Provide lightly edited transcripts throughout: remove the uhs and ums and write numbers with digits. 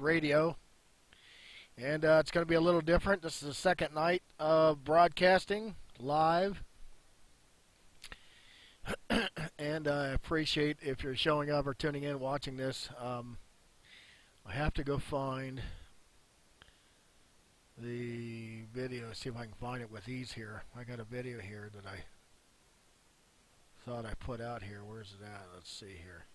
Radio, and it's going to be a little different. This is the second night of broadcasting live, and I appreciate if you're showing up or tuning in, watching this. I have to go find the video, see if I can find it with ease here. I got a video here that I thought I put out here. Where's it at? Let's see here.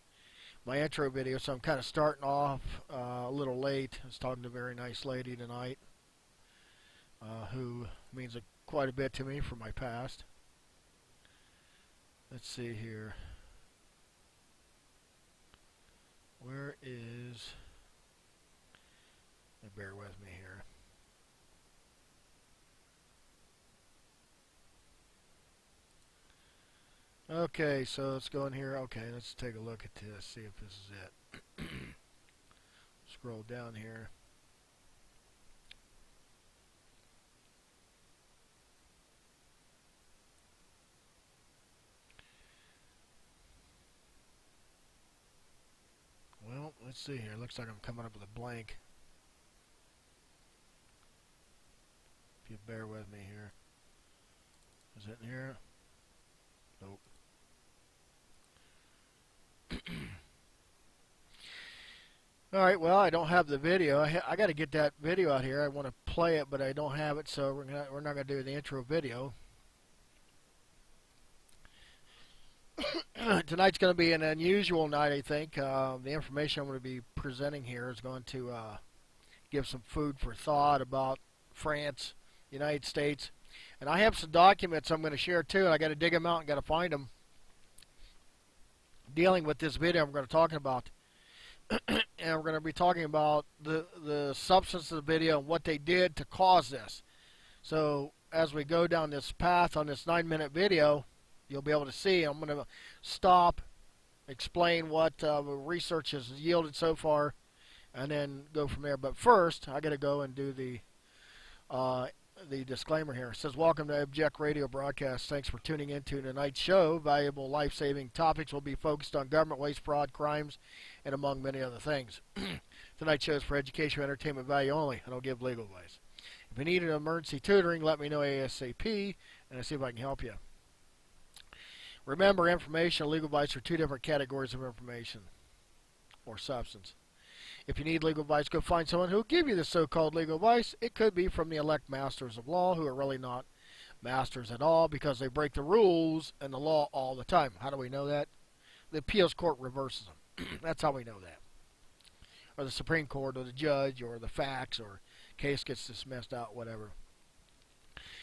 My intro video, so I'm kind of starting off a little late. I was talking to a very nice lady tonight who means quite a bit to me from my past. Let's see here. Where is... Bear with me here. Okay, so let's go in here. Okay, let's take a look at this, see if this is it. Scroll down here. Well, let's see here. Looks like I'm coming up with a blank. If you bear with me here. Is it in here? Nope. Alright, well, I don't have the video. I got to get that video out here. I want to play it, but I don't have it, so we're not going to do the intro video. Tonight's going to be an unusual night, I think. The information I'm going to be presenting here is going to give some food for thought about France, United States. And I have some documents I'm going to share too, and I got to dig them out and got to find them. Dealing with this video I'm going to talk about. And we're going to be talking about the substance of the video and what they did to cause this. So as we go down this path on this 9-minute video, you'll be able to see. I'm going to stop, explain what research has yielded so far, and then go from there. But first, I got to go and do the disclaimer here. It says, welcome to Object Radio Broadcast. Thanks for tuning in to tonight's show. Valuable life-saving topics will be focused on government waste, fraud, crimes, and among many other things. Tonight's show is for education and entertainment value only. I don't give legal advice. If you need an emergency tutoring, let me know ASAP, and I'll see if I can help you. Remember, information and legal advice are two different categories of information or substance. If you need legal advice, go find someone who will give you the so-called legal advice. It could be from the elect masters of law, who are really not masters at all because they break the rules and the law all the time. How do we know that? The appeals court reverses them. That's how we know that. Or the Supreme Court, or the judge, or the facts, or case gets dismissed out, whatever.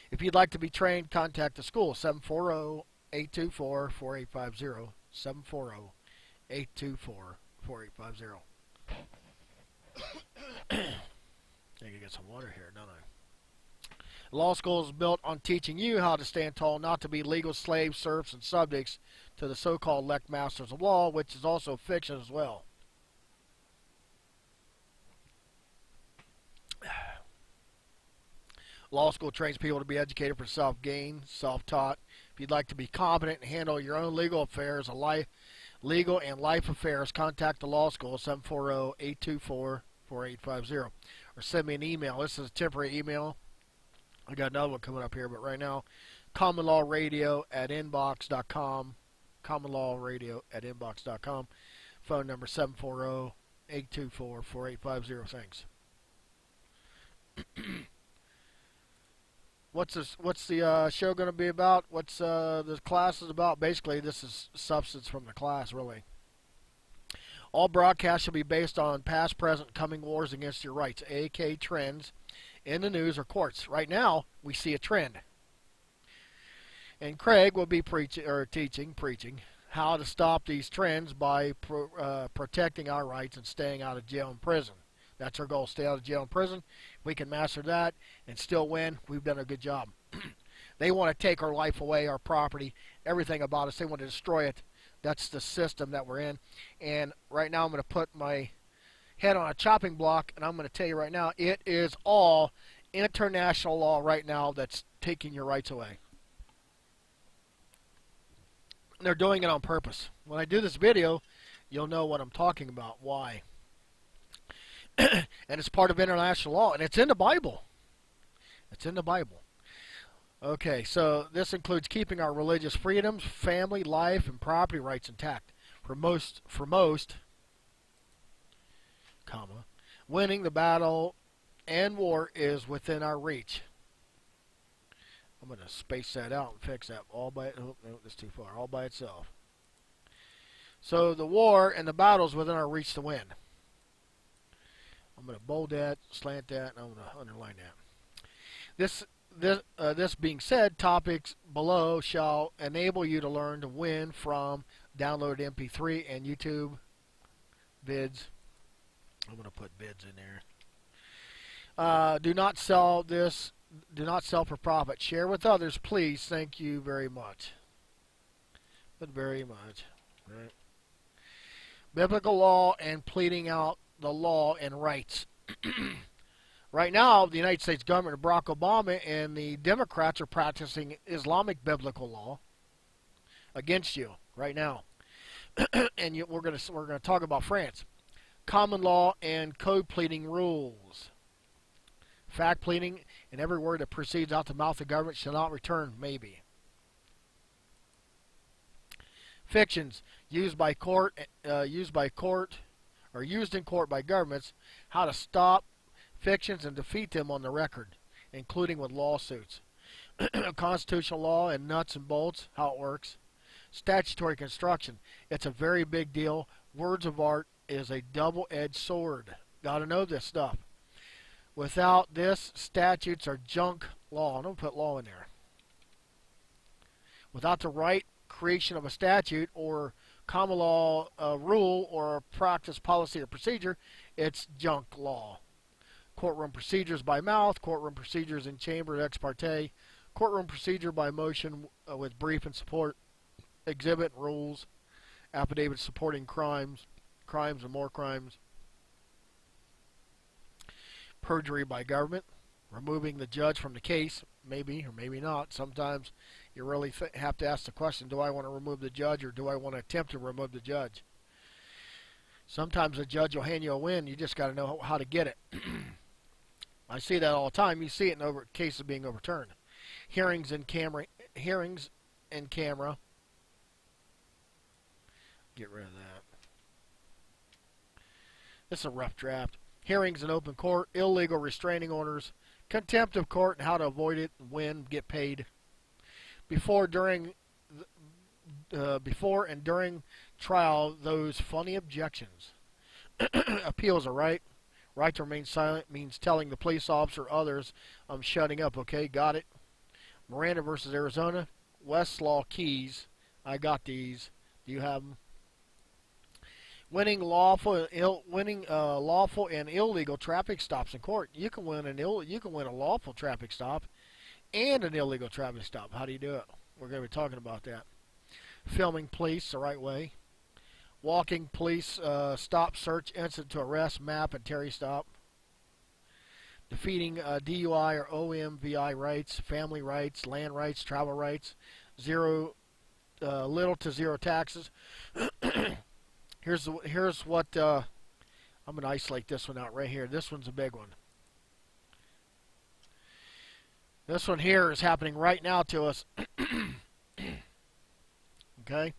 If you'd like to be trained, contact the school, 740-824-4850, 740-824-4850. I can get some water here, don't I? Law school is built on teaching you how to stand tall, not to be legal slaves, serfs, and subjects to the so-called elect masters of law, which is also fiction as well. Law school trains people to be educated for self-gain, self-taught. If you'd like to be competent and handle your own legal affairs, legal and life affairs, contact the law school, 740-824-4850, or send me an email. This is a temporary email. I got another one coming up here, but right now, commonlawradio@inbox.com, commonlawradio@inbox.com, phone number 740-824-4850. Thanks. What's the show going to be about? What's the class is about? Basically, this is substance from the class, really. All broadcasts shall be based on past, present, coming wars against your rights, aka trends in the news or courts. Right now, we see a trend. And Craig will be preaching how to stop these trends by protecting our rights and staying out of jail and prison. That's our goal, stay out of jail and prison. If we can master that and still win, we've done a good job. They want to take our life away, our property, everything about us. They want to destroy it. That's the system that we're in. And right now I'm going to put my head on a chopping block, and I'm going to tell you right now, it is all international law right now that's taking your rights away. And they're doing it on purpose. When I do this video, you'll know what I'm talking about, why. and it's part of international law, and it's in the Bible. It's in the Bible. Okay, so this includes keeping our religious freedoms, family, life, and property rights intact. For most, comma, winning the battle and war is within our reach. I'm going to space that out and fix that all by, oh, no, that's too far, all by itself. So the war and the battle is within our reach to win. I'm going to bold that, slant that, and I'm going to underline that. This being said, topics below shall enable you to learn to win from downloaded MP3 and YouTube vids. I'm going to put vids in there. Do not sell for profit. Share with others, please. Thank you very much. But very much. Right. Biblical law and pleading out the law and rights. Right now, the United States government, Barack Obama, and the Democrats are practicing Islamic biblical law against you right now. And we're going to talk about France. Common law and code pleading rules. Fact pleading, and every word that proceeds out the mouth of government shall not return, maybe. Fictions used in court by governments. How to stop fictions and defeat them on the record, including with lawsuits. Constitutional law and nuts and bolts, how it works. Statutory construction. It's a very big deal. Words of art is a double-edged sword. Got to know this stuff. Without this, statutes are junk law. Don't put law in there. Without the right creation of a statute or common law rule or a practice, policy, or procedure, it's junk law. Courtroom procedures by mouth, courtroom procedures in chamber ex parte, courtroom procedure by motion with brief and support, exhibit rules, affidavits supporting crimes and more crimes, perjury by government, removing the judge from the case, maybe or maybe not. Sometimes you really have to ask the question, do I want to remove the judge or do I want to attempt to remove the judge? Sometimes the judge will hand you a win, you just got to know how to get it. I see that all the time. You see it in cases being overturned. Hearings in camera. Get rid of that. This is a rough draft. Hearings in open court, illegal restraining orders, contempt of court and how to avoid it, when, get paid. Before and during trial, those funny objections. Appeals are right. Right to remain silent means telling the police officer or others, I'm shutting up, okay, got it. Miranda versus Arizona. Westlaw keys. I got these. Do you have them? Winning lawful and illegal traffic stops in court. You can win a lawful traffic stop and an illegal traffic stop. How do you do it? We're going to be talking about that. Filming police the right way. Walking police stop, search, incident to arrest, map, and Terry stop. Defeating DUI or OMVI rights, family rights, land rights, travel rights, little to zero taxes. Here's what I'm going to isolate this one out right here. This one's a big one. This one here is happening right now to us. Okay.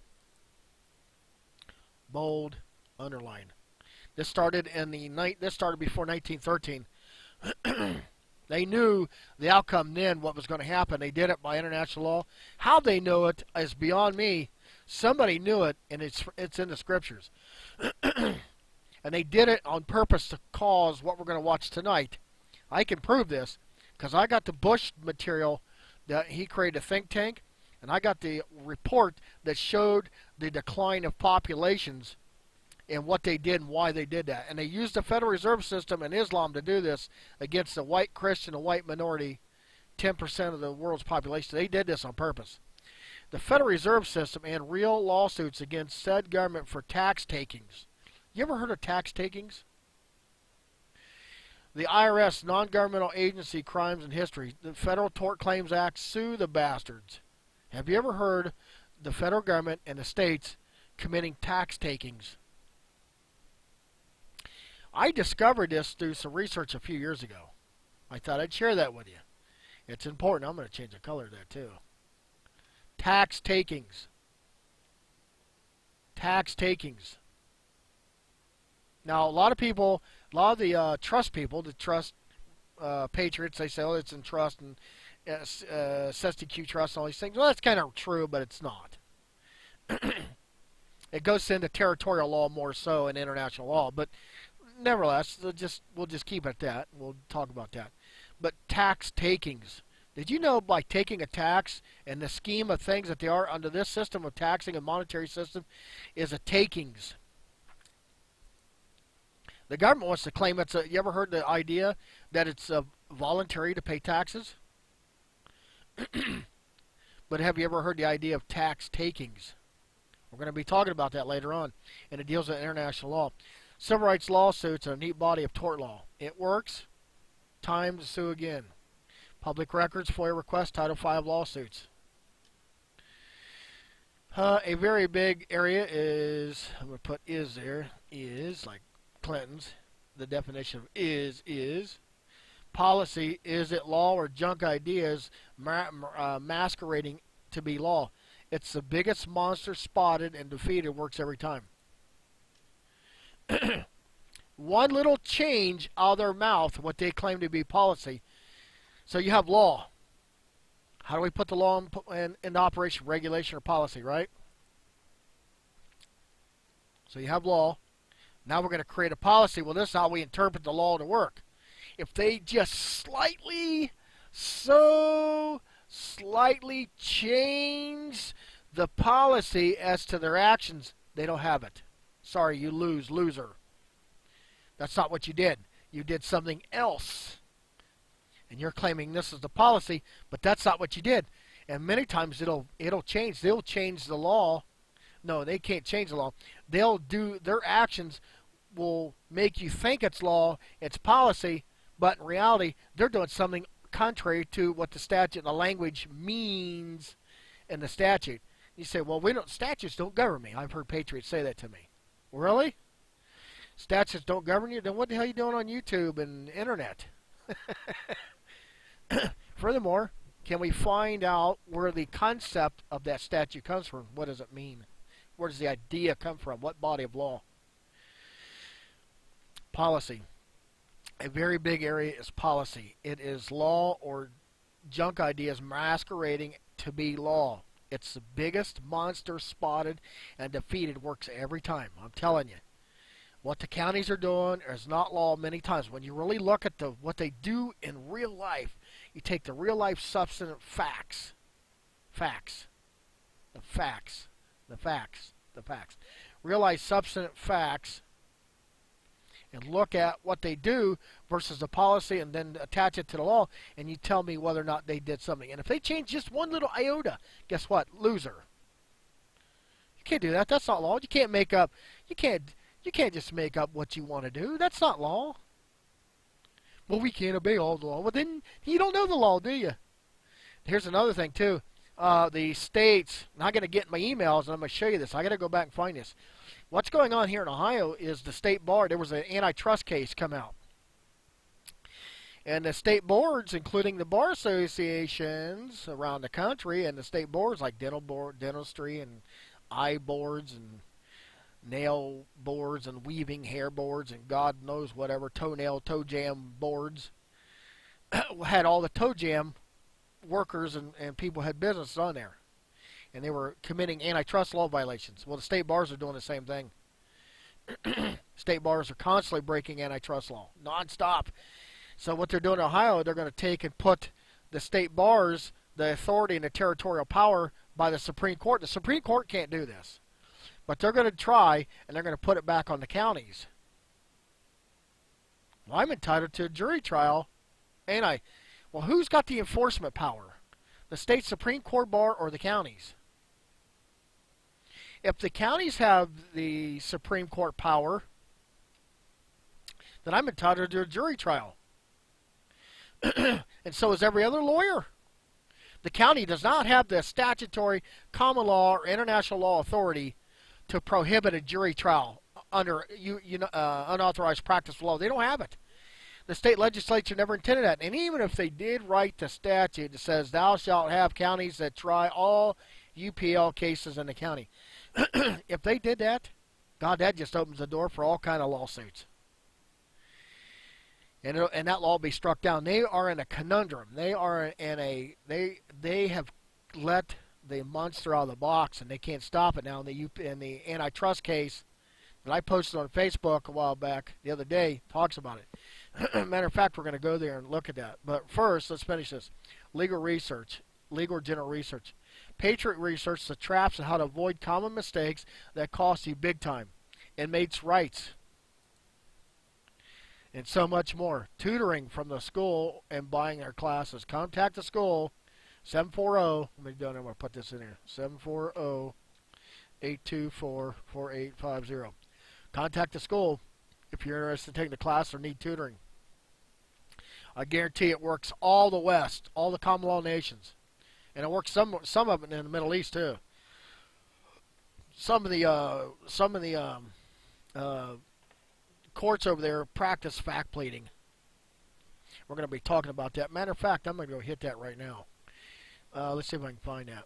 Bold, underline. This started before 1913. They knew the outcome then, what was going to happen. They did it by international law. How they knew it is beyond me. Somebody knew it, and it's in the scriptures. And they did it on purpose to cause what we're going to watch tonight. I can prove this because I got the Bush material that he created a think tank, and I got the report that showed the decline of populations and what they did and why they did that. And they used the Federal Reserve System and Islam to do this against the white Christian and white minority, 10% of the world's population. They did this on purpose. The Federal Reserve System and real lawsuits against said government for tax takings. You ever heard of tax takings? The IRS, non-governmental agency, crimes and history. The Federal Tort Claims Act, sue the bastards. Have you ever heard the federal government and the states committing tax takings? I discovered this through some research a few years ago. I thought I'd share that with you. It's important. I'm going to change the color of that too. Tax takings. Tax takings. Now, a lot of people, a lot of the trust people, the trust patriots, they say, oh, it's in trust and SSTQ trust and all these things. Well, that's kind of true, but it's not. It goes into territorial law more so and international law, but nevertheless, we'll just keep it at that. We'll talk about that. But tax takings. Did you know by taking a tax and the scheme of things that they are under this system of taxing and monetary system is a takings? The government wants to claim it's a. You ever heard the idea that it's voluntary to pay taxes? But have you ever heard the idea of tax takings? We're going to be talking about that later on, and it deals with international law. Civil rights lawsuits are a neat body of tort law. It works. Time to sue again. Public records, FOIA requests, Title V lawsuits. A very big area is, I'm going to put is there, is, like Clinton's. The definition of is. Policy, is it law or junk ideas masquerading to be law? It's the biggest monster spotted and defeated, works every time. One little change out of their mouth, what they claim to be policy. So you have law. How do we put the law in operation? Regulation or policy, right? So you have law. Now we're going to create a policy. Well, this is how we interpret the law to work. If they just slightly change the policy as to their actions, they don't have it. Sorry, you loser. That's not what you did. You did something else. And you're claiming this is the policy, but that's not what you did. And many times it'll change. They'll change the law. No, they can't change the law. They'll do, their actions will make you think it's law, it's policy, but in reality, they're doing something contrary to what the statute and the language means in the statute. You say, well, statutes don't govern me. I've heard patriots say that to me. Really? Statutes don't govern you? Then what the hell are you doing on YouTube and internet? Furthermore, can we find out where the concept of that statute comes from? What does it mean? Where does the idea come from? What body of law? Policy. A very big area is policy. It is law or junk ideas masquerading to be law. It's the biggest monster spotted and defeated, works every time. I'm telling you. What the counties are doing is not law many times. When you really look at what they do in real life, you take the real life substantive facts. Real life substantive facts and look at what they do versus the policy and then attach it to the law, and you tell me whether or not they did something. And if they change just one little iota, guess what? Loser. You can't do that. That's not law. You can't make up. You can't just make up what you want to do. That's not law. Well, we can't obey all the law. Well, then you don't know the law, do you? Here's another thing, too. The states, and I'm going to get my emails, and I'm going to show you this. I got to go back and find this. What's going on here in Ohio is the state bar. There was an antitrust case come out. And the state boards, including the bar associations around the country, and the state boards like dental board, dentistry, and eye boards, and nail boards, and weaving hair boards, and God knows whatever, toe jam boards, had all the toe jam workers and people had businesses on there. And they were committing antitrust law violations. Well, the state bars are doing the same thing. State bars are constantly breaking antitrust law, nonstop. So what they're doing in Ohio, they're going to take and put the state bars, the authority and the territorial power by the Supreme Court. The Supreme Court can't do this. But they're going to try, and they're going to put it back on the counties. Well, I'm entitled to a jury trial, ain't I? Well, who's got the enforcement power? The state Supreme Court bar or the counties? If the counties have the Supreme Court power, then I'm entitled to a jury trial. And so is every other lawyer. The county does not have the statutory common law or international law authority to prohibit a jury trial under unauthorized practice of law. They don't have it. The state legislature never intended that. And even if they did write the statute that says thou shalt have counties that try all UPL cases in the county, if they did that, God, that just opens the door for all kind of lawsuits. And that law will be struck down. They are in a conundrum. They are in a they have let the monster out of the box, and they can't stop it now. In the antitrust case that I posted on Facebook a while back, the other day, talks about it. Matter of fact, we're going to go there and look at that. But first, let's finish this. Legal research, legal general research. Patriot Research, the traps on how to avoid common mistakes that cost you big time. Inmates' rights. And so much more. Tutoring from the school and buying their classes. Contact the school, 740, let me do it, I'm going to put this in here, 740-824-4850. Contact the school if you're interested in taking the class or need tutoring. I guarantee it works all the West, all the common law nations. And it works some of it in the Middle East too. Some of the courts over there practice fact pleading. We're going to be talking about that. Matter of fact, I'm going to go hit that right now. Let's see if I can find that.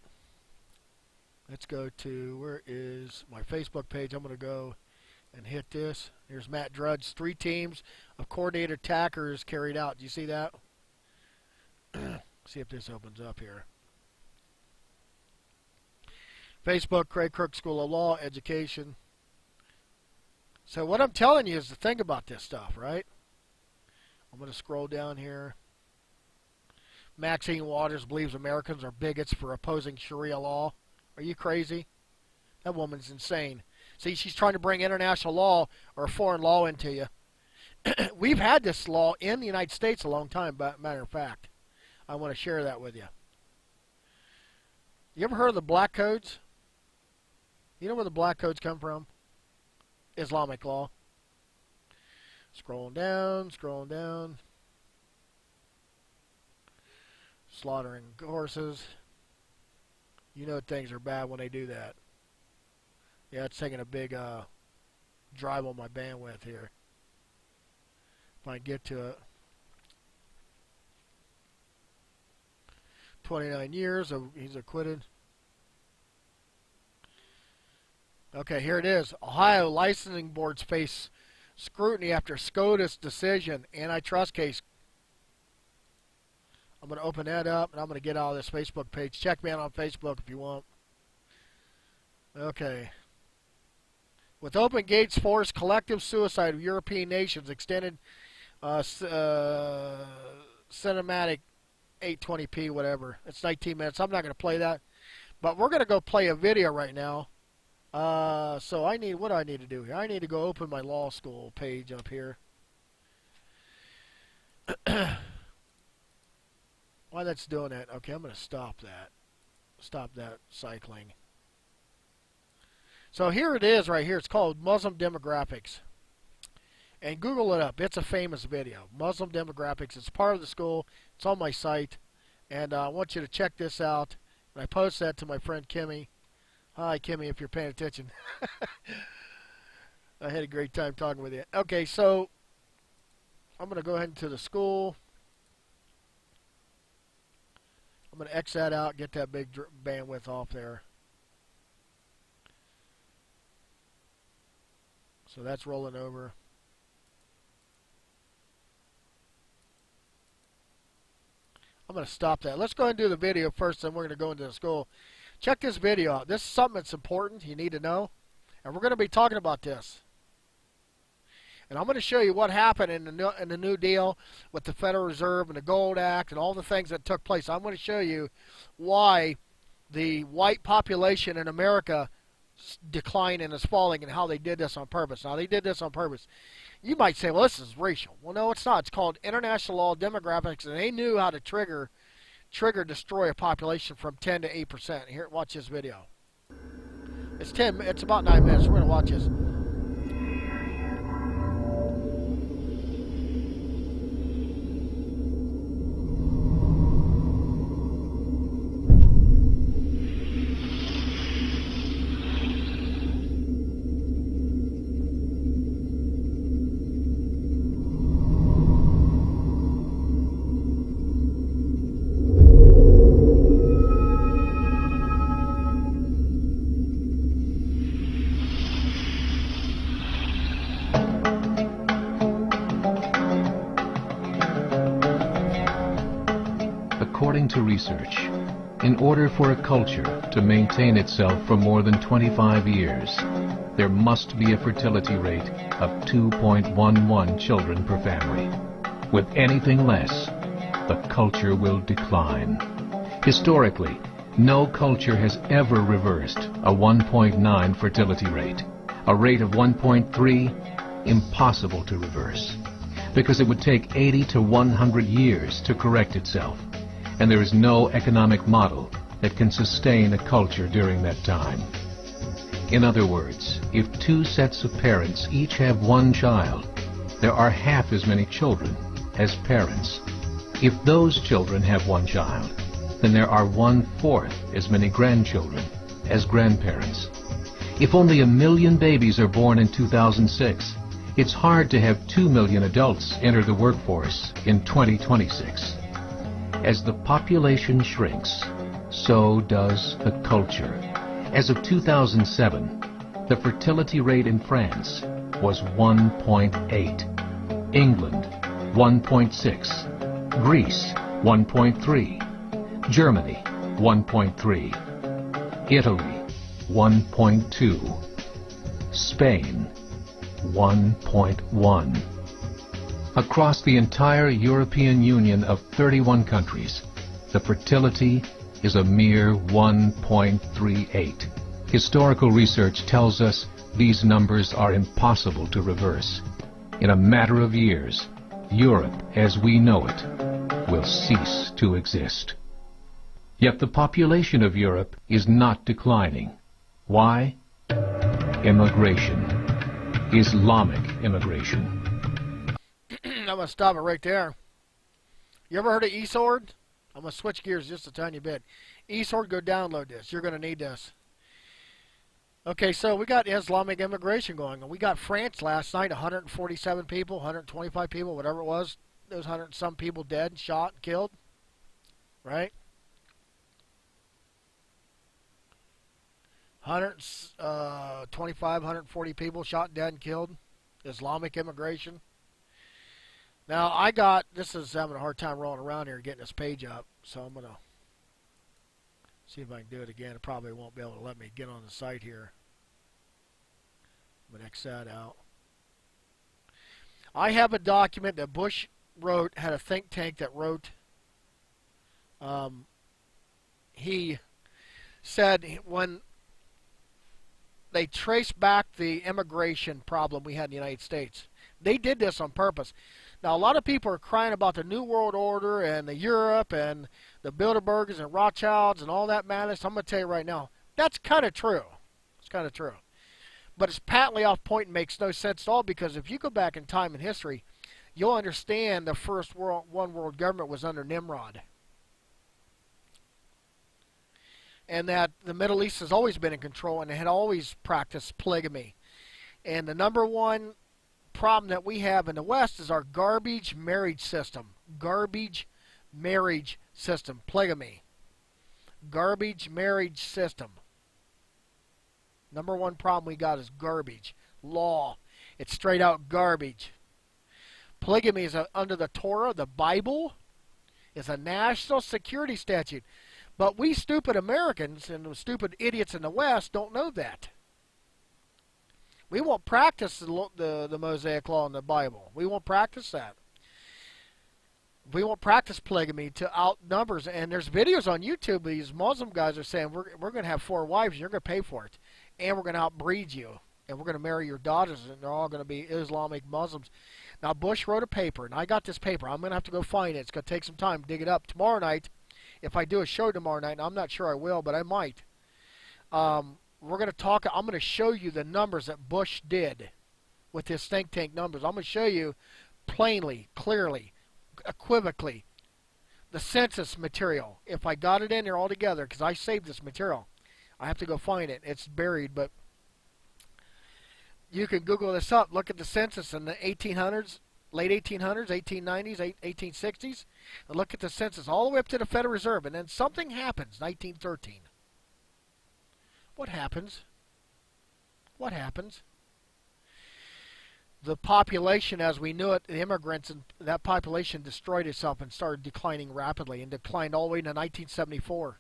Let's go to, where is my Facebook page? I'm going to go and hit this. Here's Matt Drudge. 3 teams of coordinated attackers carried out. Do you see that? See if this opens up here. Facebook, KIRK School of Law, Education. So what I'm telling you is to think about this stuff, right? I'm going to scroll down here. Maxine Waters believes Americans are bigots for opposing Sharia law. Are you crazy? That woman's insane. See, she's trying to bring international law or foreign law into you. We've had this law in the United States a long time, but matter of fact, I want to share that with you. You ever heard of the black codes? You know where the black codes come from? Islamic law. Scrolling down. Slaughtering horses. You know things are bad when they do that. Yeah, it's taking a big drive on my bandwidth here. If I can get to it. 29 years, he's acquitted. Okay, here it is. Ohio licensing boards face scrutiny after SCOTUS decision, antitrust case. I'm going to open that up, and I'm going to get out of this Facebook page. Check me out on Facebook if you want. Okay. With open gates forced collective suicide of European nations, extended cinematic 820p, whatever. It's 19 minutes. I'm not going to play that. But we're going to go play a video right now. So what do I need to do here? I need to go open my law school page up here. Why that's doing that? Okay, I'm going to stop that. Stop that cycling. So here it is right here. It's called Muslim Demographics. And Google it up. It's a famous video. Muslim Demographics. It's part of the school. It's on my site. And I want you to check this out. And I post that to my friend Kimmy. Hi, Kimmy, if you're paying attention. I had a great time talking with you. Okay, so I'm going to go ahead into the school. I'm going to X that out, get that big bandwidth off there. So that's rolling over. I'm going to stop that. Let's go ahead and do the video first, then we're going to go into the school. Check this video out. This is something that's important. You need to know. And we're going to be talking about this. And I'm going to show you what happened in the New Deal with the Federal Reserve and the Gold Act and all the things that took place. I'm going to show you why the white population in America decline and is falling and how they did this on purpose. Now, they did this on purpose. You might say, well, this is racial. Well, no, it's not. It's called international law demographics, and they knew how to destroy a population from 10 to 8%. Here, watch this video. It's about 9 minutes. We're going to watch this. according to research, in order for a culture to maintain itself for more than 25 years, there must be a fertility rate of 2.11 children per family. With anything less, the culture will decline. Historically, no culture has ever reversed a 1.9 fertility rate. A rate of 1.3, impossible to reverse, because it would take 80 to 100 years to correct itself, and there is no economic model that can sustain a culture during that time. In other words, if two sets of parents each have one child, there are half as many children as parents. If those children have one child, then there are 1/4 as many grandchildren as grandparents. If only 1 million babies are born in 2006, it's hard to have 2 million adults enter the workforce in 2026. As the population shrinks, so does the culture. As of 2007, the fertility rate in France was 1.8, England 1.6, Greece 1.3, Germany 1.3, Italy 1.2, Spain 1.1. Across the entire European Union of 31 countries, the fertility is a mere 1.38. Historical research tells us these numbers are impossible to reverse. In a matter of years, Europe as we know it will cease to exist. Yet the population of Europe is not declining. Why? Immigration. Islamic immigration. I'm going to stop it right there. You ever heard of eSword? I'm going to switch gears just a tiny bit. eSword, go download this. You're going to need this. Okay, so we got Islamic immigration going on. We got France last night, 147 people, 125 people, whatever it was. Those 100 and some people dead, shot, and killed. Right? 125, 140 people shot, dead, and killed. Islamic immigration. Now, this is having a hard time rolling around here getting this page up, so I'm going to see if I can do it again. It probably won't be able to let me get on the site here. I'm going to X that out. I have a document that Bush wrote, had a think tank that wrote. He said when they traced back the immigration problem we had in the United States, they did this on purpose. Now, a lot of people are crying about the New World Order and the Europe and the Bilderbergers and Rothschilds and all that madness. I'm going to tell you right now, that's kind of true. It's kind of true. But it's patently off point and makes no sense at all, because if you go back in time in history, you'll understand the first one world government was under Nimrod. And that the Middle East has always been in control, and they had always practiced polygamy. And the number one problem that we have in the West is our garbage marriage system. Garbage marriage system. Polygamy. Garbage marriage system. Number one problem we got is garbage. Law. It's straight out garbage. Polygamy is under the Torah, the Bible. It's a national security statute. But we stupid Americans and the stupid idiots in the West don't know that. We won't practice the Mosaic Law in the Bible. We won't practice that. We won't practice polygamy to outnumbers. And there's videos on YouTube. These Muslim guys are saying, we're going to have 4 wives, and you're going to pay for it. And we're going to outbreed you. And we're going to marry your daughters, and they're all going to be Islamic Muslims. Now, Bush wrote a paper, and I got this paper. I'm going to have to go find it. It's going to take some time to dig it up. Tomorrow night, if I do a show tomorrow night, and I'm not sure I will, but I might, we're going to talk. I'm going to show you the numbers that Bush did with his think tank numbers. I'm going to show you plainly, clearly, equivocally, the census material. If I got it in there all together, because I saved this material, I have to go find it. It's buried, but you can Google this up. Look at the census in the 1800s, late 1800s, 1890s, 1860s, and look at the census all the way up to the Federal Reserve. And then something happens, 1913. What happens? What happens? the population as we knew it, the immigrants, and that population destroyed itself and started declining rapidly and declined all the way to 1974.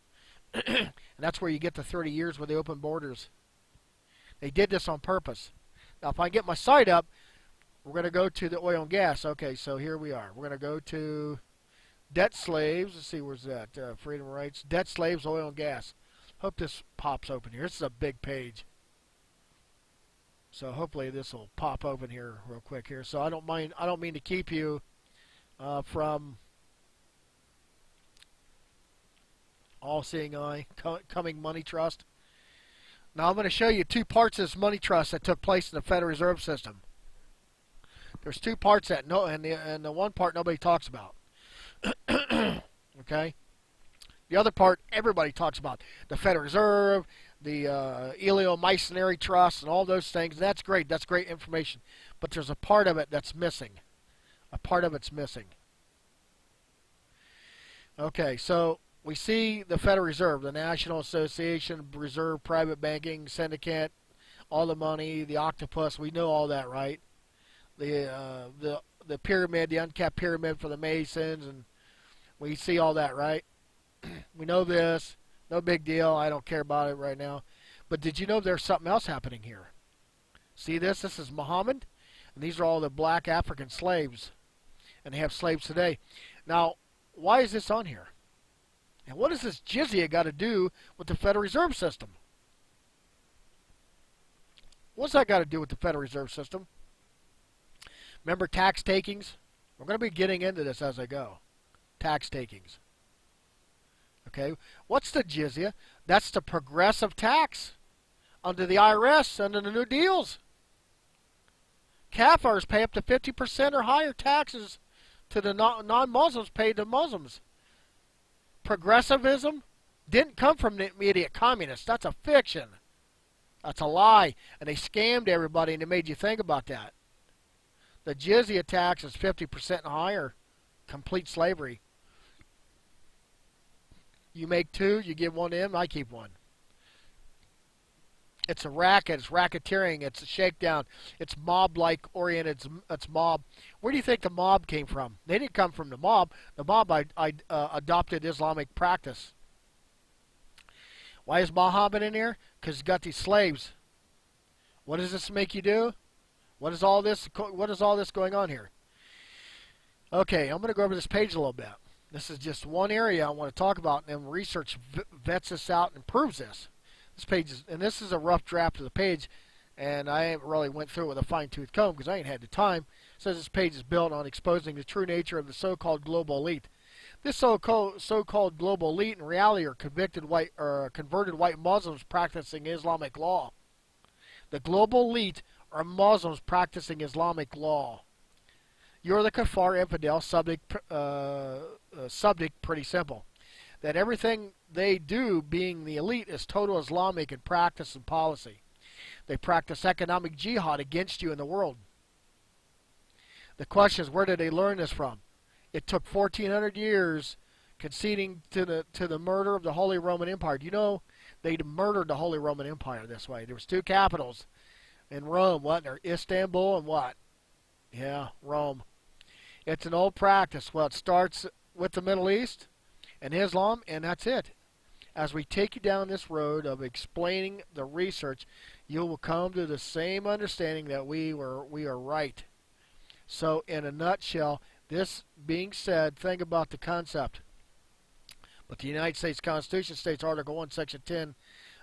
And that's where you get the 30 years with the open borders. They did this on purpose. Now, if I get my site up, we're going to go to the oil and gas. Okay, so here we are. We're going to go to debt slaves. Let's see, where's that? Freedom rights. Debt slaves, oil and gas. Hope this pops open here. This is a big page. So hopefully this will pop open here real quick here. So I don't mean to keep you from all-seeing eye, coming money trust. Now I'm going to show you two parts of this money trust that took place in the Federal Reserve System. There's two parts that and the one part nobody talks about. Okay? The other part everybody talks about. The Federal Reserve, the Elio-Masonry Trust, and all those things. That's great. That's great information. But there's a part of it that's missing. A part of it's missing. Okay, so we see the Federal Reserve, the National Association of Reserve Private Banking Syndicate, all the money, the octopus. We know all that, right? The pyramid, the uncapped pyramid for the Masons, and we see all that, right? We know this. No big deal. I don't care about it right now. But did you know there's something else happening here? See this? This is Muhammad, and these are all the black African slaves, and they have slaves today. Now, why is this on here? And what does this jizya got to do with the Federal Reserve System? What's that got to do with the Federal Reserve System? Remember tax takings? We're going to be getting into this as I go. Tax takings. Okay, what's the jizya? That's the progressive tax under the IRS, under the new deals. Kafirs pay up to 50% or higher taxes to the non-Muslims paid to Muslims. Progressivism didn't come from the immediate communists. That's a fiction. That's a lie. And they scammed everybody and they made you think about that. The jizya tax is 50% and higher. Complete slavery. You make two, you give one to him, I keep one. It's a racket, it's racketeering, it's a shakedown, it's mob-like oriented, it's mob. Where do you think the mob came from? They didn't come from the mob. The mob adopted Islamic practice. Why is Muhammad in here? Because he's got these slaves. What does this make you do? What is all this going on here? Okay, I'm going to go over this page a little bit. This is just one area I want to talk about, and then research vets this out and proves this. This page is, and this is a rough draft of the page, and I haven't really went through it with a fine-tooth comb because I ain't had the time. It says this page is built on exposing the true nature of the so-called global elite. This so-called global elite in reality are converted white Muslims practicing Islamic law. The global elite are Muslims practicing Islamic law. You're the kafar infidel subject pretty simple. That everything they do, being the elite, is total Islamic in practice and policy. They practice economic jihad against you in the world. The question is, where did they learn this from? It took 1,400 years conceding to the murder of the Holy Roman Empire. You know, they murdered the Holy Roman Empire this way. There was two capitals in Rome. What? Istanbul and what? Yeah, Rome. It's an old practice. Well, it starts with the Middle East and Islam, and that's it. As we take you down this road of explaining the research, you will come to the same understanding that we are right. So, in a nutshell, this being said, think about the concept. But the United States Constitution states Article 1, Section 10,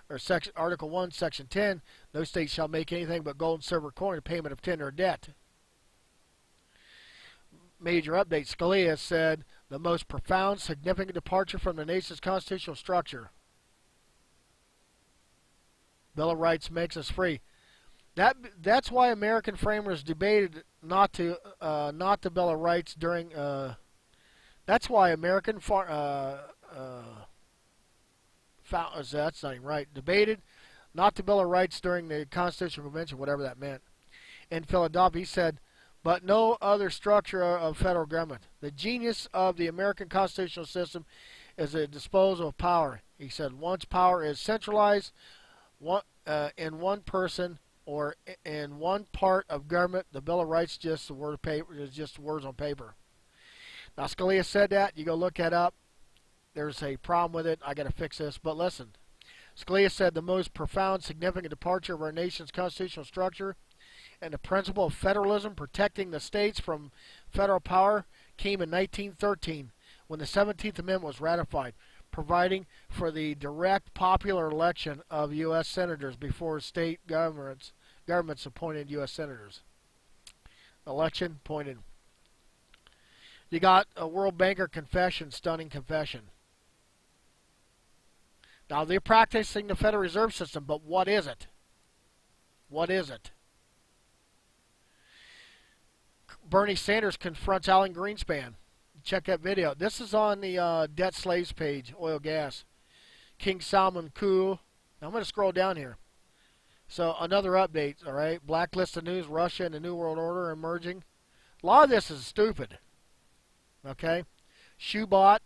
or Article 1, Section 10, no state shall make anything but gold and silver coin in payment of tender debt. Major update, Scalia said, the most profound, significant departure from the nation's constitutional structure. Bill of Rights makes us free. That's why American framers debated not the Bill of Rights during. That's why American that's not even right. Debated not the Bill of Rights during the Constitutional Convention, whatever that meant. In Philadelphia, he said, but no other structure of federal government. The genius of the American constitutional system is a disposal of power. He said, once power is centralized in one person, or in one part of government, the Bill of Rights just is just words on paper. Now Scalia said that. You go look that up. There's a problem with it. I got to fix this. But listen, Scalia said the most profound, significant departure of our nation's constitutional structure and the principle of federalism protecting the states from federal power came in 1913 when the 17th Amendment was ratified, providing for the direct popular election of U.S. senators before state governments appointed U.S. senators. Election appointed. You got a World Banker confession, stunning confession. Now, they're practicing the Federal Reserve System, but what is it? What is it? Bernie Sanders confronts Alan Greenspan. Check that video. This is on the Debt Slaves page, oil gas. King Salman coup. Now, I'm going to scroll down here. So, another update, all right? Blacklisted news, Russia and the New World Order emerging. A lot of this is stupid. Okay? Shoebot.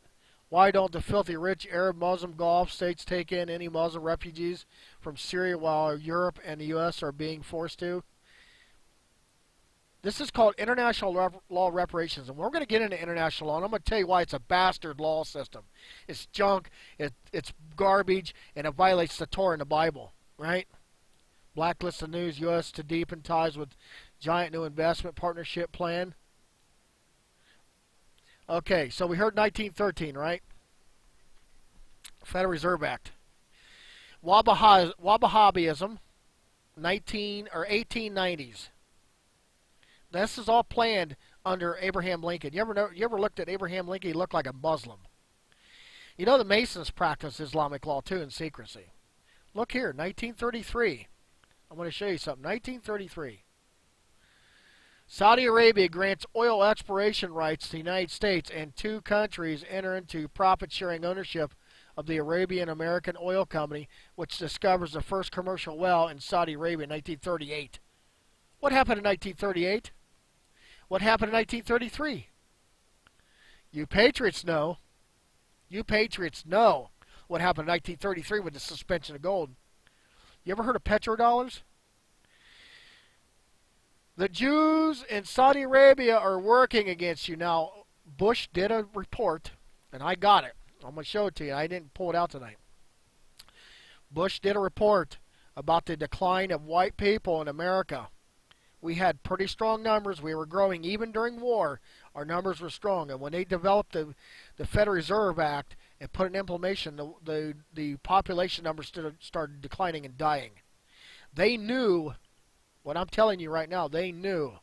Why don't the filthy rich Arab Muslim Gulf states take in any Muslim refugees from Syria while Europe and the U.S. are being forced to? This is called international law reparations, and we're going to get into international law, and I'm going to tell you why it's a bastard law system. It's junk, it's garbage, and it violates the Torah and the Bible, right? Blacklisted news, U.S. to deepen ties with giant new investment partnership plan. Okay, so we heard 1913, right? Federal Reserve Act. Wahhabism, 1890s. This is all planned under Abraham Lincoln. You ever looked at Abraham Lincoln? He looked like a Muslim. You know the Masons practice Islamic law too in secrecy. Look here, 1933. I'm going to show you something. 1933. Saudi Arabia grants oil exploration rights to the United States, and two countries enter into profit-sharing ownership of the Arabian-American Oil Company, which discovers the first commercial well in Saudi Arabia in 1938. What happened in 1938? What happened in 1933? You patriots know. You patriots know what happened in 1933 with the suspension of gold. You ever heard of petrodollars? The Jews in Saudi Arabia are working against you. Now, Bush did a report, and I got it. I'm going to show it to you. I didn't pull it out tonight. Bush did a report about the decline of white people in America. We had pretty strong numbers. We were growing even during war. Our numbers were strong. And when they developed the Federal Reserve Act and put it in implementation, the population numbers started declining and dying. They knew. What I'm telling you right now, they knew.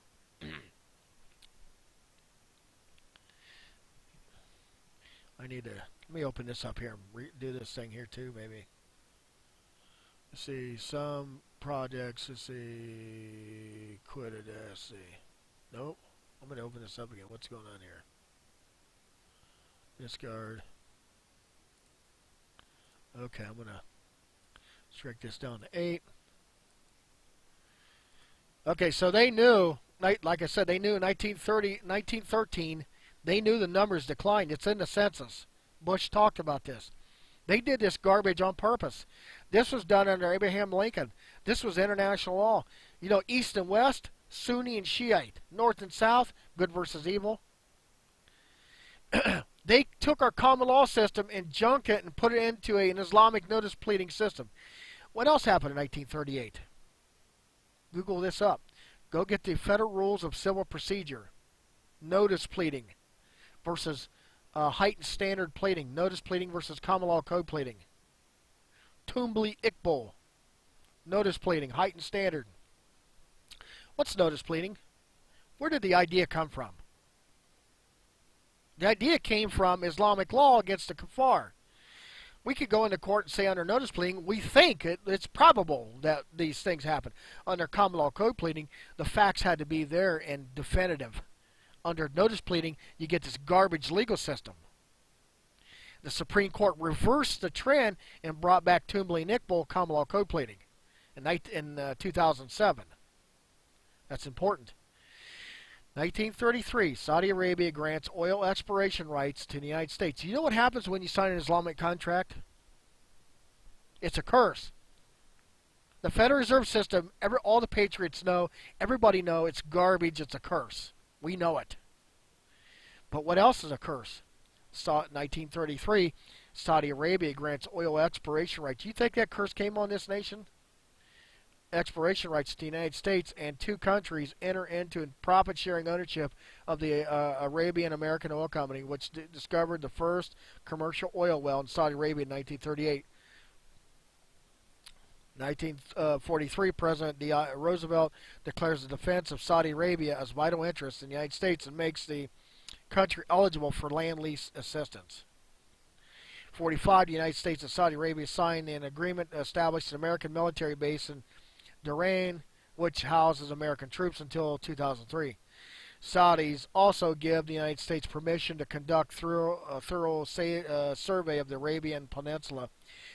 Let me open this up here and do this thing here too, maybe. Let's see, some projects, let's see, quitted, let's see. Nope, I'm going to open this up again. What's going on here? Discard. Okay, I'm going to strike this down to 8. Okay, so they knew, like I said, they knew in 1913, they knew the numbers declined. It's in the census. Bush talked about this. They did this garbage on purpose. This was done under Abraham Lincoln. This was international law. You know, East and West, Sunni and Shiite, North and South, good versus evil. They took our common law system and junked it and put it into an Islamic notice pleading system. What else happened in 1938? Google this up. Go get the Federal Rules of Civil Procedure. Notice pleading versus heightened standard pleading. Notice pleading versus common law code pleading. Twombly-Iqbal. Notice pleading, heightened standard. What's notice pleading? Where did the idea come from? The idea came from Islamic law against the kuffar. We could go into court and say under notice pleading, we think it's probable that these things happen. Under common law code pleading, the facts had to be there and definitive. Under notice pleading, you get this garbage legal system. The Supreme Court reversed the trend and brought back Twombly-Iqbal common law code pleading in 2007. That's important. 1933, Saudi Arabia grants oil exploration rights to the United States. You know what happens when you sign an Islamic contract? It's a curse. The Federal Reserve System, all the patriots know, everybody know it's garbage, it's a curse. We know it. But what else is a curse? 1933, Saudi Arabia grants oil exploration rights. You think that curse came on this nation? Exploration rights to the United States, and two countries enter into profit-sharing ownership of the Arabian American Oil Company, which discovered the first commercial oil well in Saudi Arabia in 1938. 1943, President Roosevelt declares the defense of Saudi Arabia as vital interest in the United States and makes the country eligible for land lease assistance. 45, the United States and Saudi Arabia signed an agreement to establish an American military base in Bahrain, which houses American troops until 2003. Saudis also give the United States permission to conduct a thorough survey of the Arabian Peninsula,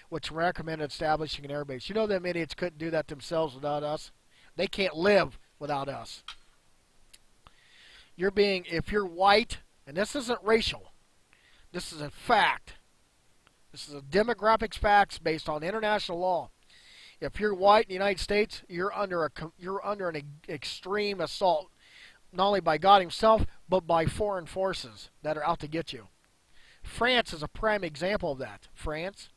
which recommended establishing an airbase. You know them idiots couldn't do that themselves without us? They can't live without us. If you're white, and this isn't racial, this is a fact. This is a demographics facts based on international law. If you're white in the United States, you're under an extreme assault, not only by God Himself, but by foreign forces that are out to get you. France is a prime example of that. France,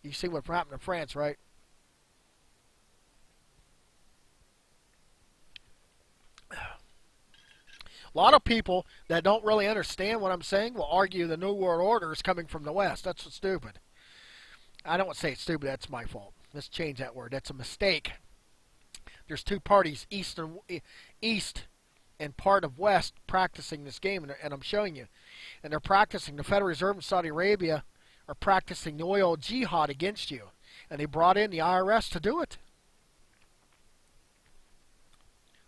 you see what happened to France, right? A lot of people that don't really understand what I'm saying will argue the New World Order is coming from the West. That's what's stupid. I don't want to say it's stupid. That's my fault. Let's change that word. That's a mistake. There's two parties, East and part of West, practicing this game, and I'm showing you. And they're practicing. The Federal Reserve in Saudi Arabia are practicing the oil jihad against you. And they brought in the IRS to do it.